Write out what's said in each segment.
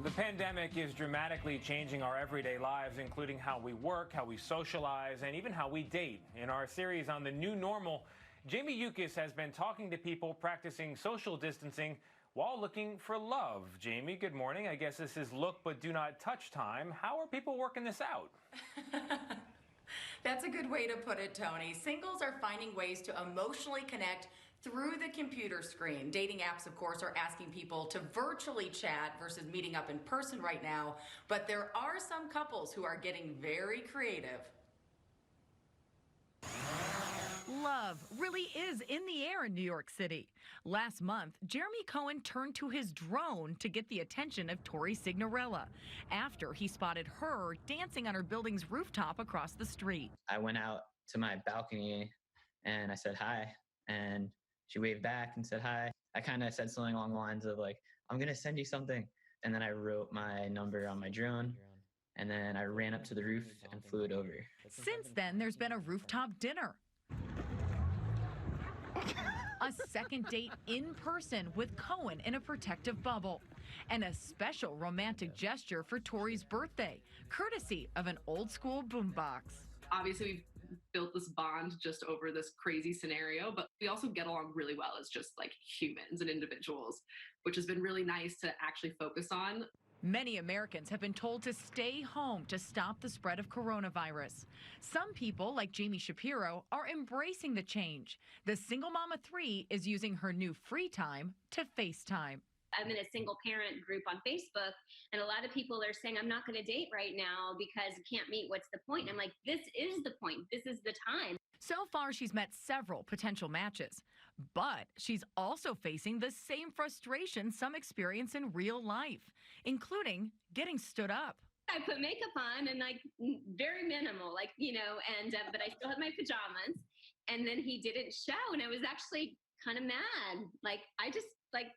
The pandemic is dramatically changing our everyday lives, including how we work, how we socialize, and even how we date. In our series on the new normal, Jamie Yuccas has been talking to people practicing social distancing while looking for love. Jamie, good morning. I guess this is look but do not touch time. How are people working this out? That's a good way to put it, Tony. Singles are finding ways to emotionally connect through the computer screen. Dating apps, of course, are asking people to virtually chat versus meeting up in person right now. But there are some couples who are getting very creative. Love really is in the air in New York City. Last month, Jeremy Cohen turned to his drone to get the attention of Tori Signorella after he spotted her dancing on her building's rooftop across the street. I went out to my balcony and I said hi, and she waved back and said hi. I kind of said something along the lines of like, I'm going to send you something. And then I wrote my number on my drone, and then I ran up to the roof and flew it over. Since then, there's been a rooftop dinner, a second date in person with Cohen in a protective bubble, and a special romantic gesture for Tori's birthday, courtesy of an old school boombox. Obviously, we've built this bond just over this crazy scenario, but we also get along really well as just like humans and individuals, which has been really nice to actually focus on. Many Americans have been told to stay home to stop the spread of coronavirus. Some people, like Jamie Shapiro, are embracing the change. The single mom of three is using her new free time to FaceTime. I'm in a single parent group on Facebook, and a lot of people are saying, I'm not going to date right now because you can't meet. What's the point? And I'm like, this is the point. This is the time. So far, she's met several potential matches, but she's also facing the same frustration some experience in real life, including getting stood up. I put makeup on and like very minimal, like, and but I still had my pajamas, and then he didn't show, and I was actually kind of mad. Like, I just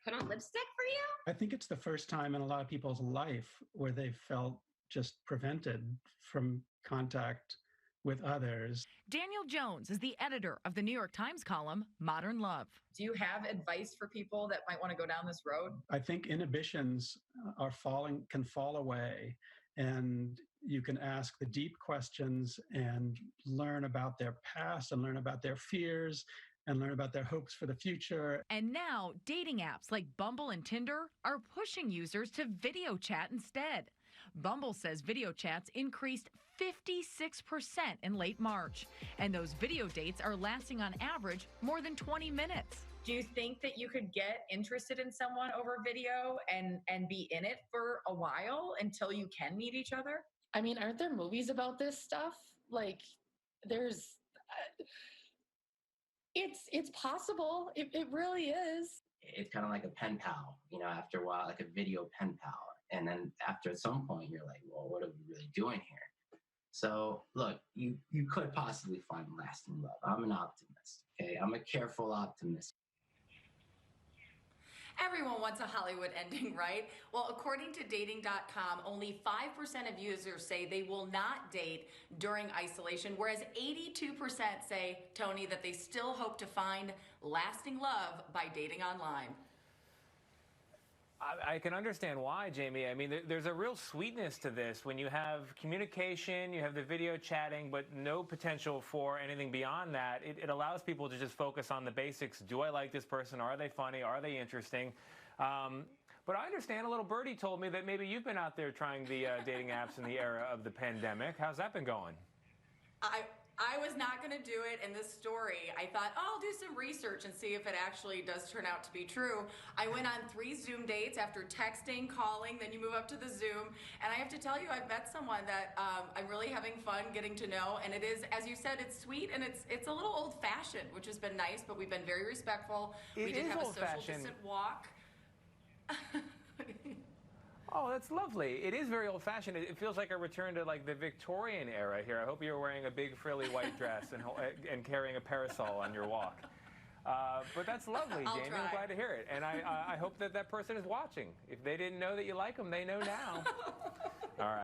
put on lipstick for you. I think it's the first time in a lot of people's life where they felt just prevented from contact with others. Daniel Jones is the editor of the New York Times column, Modern Love. Do you have advice for people that might want to go down this road? I think inhibitions can fall away, and you can ask the deep questions and learn about their past and learn about their fears and learn about their hopes for the future. And now, dating apps like Bumble and Tinder are pushing users to video chat instead. Bumble says video chats increased 56% in late March, and those video dates are lasting on average more than 20 minutes. Do you think that you could get interested in someone over video and be in it for a while until you can meet each other? I mean, aren't there movies about this stuff? Like, there's... It's possible. It really is. It's kind of like a pen pal, after a while, like a video pen pal. And then after some point, you're like, well, what are we really doing here? So look, you could possibly find lasting love. I'm an optimist, okay? I'm a careful optimist. Everyone wants a Hollywood ending, right? Well, according to dating.com, only 5% of users say they will not date during isolation, whereas 82% say, Tony, that they still hope to find lasting love by dating online. I can understand why, Jamie. I mean, there's a real sweetness to this when you have communication, you have the video chatting, but no potential for anything beyond that. It allows people to just focus on the basics. Do I like this person? Are they funny? Are they interesting? But I understand a little birdie told me that maybe you've been out there trying the dating apps in the era of the pandemic. How's that been going? I was not going to do it in this story. I thought, I'll do some research and see if it actually does turn out to be true. I went on 3 Zoom dates after texting, calling, then you move up to the Zoom. And I have to tell you, I've met someone that I'm really having fun getting to know. And it is, as you said, it's sweet and it's a little old-fashioned, which has been nice, but we've been very respectful. We did have a social distant walk. Oh, that's lovely. It is very old-fashioned. It feels like a return to like the Victorian era here. I hope you're wearing a big frilly white dress and carrying a parasol on your walk. But that's lovely, Jamie. I'm glad to hear it. And I hope that person is watching. If they didn't know that you like them, they know now. All right.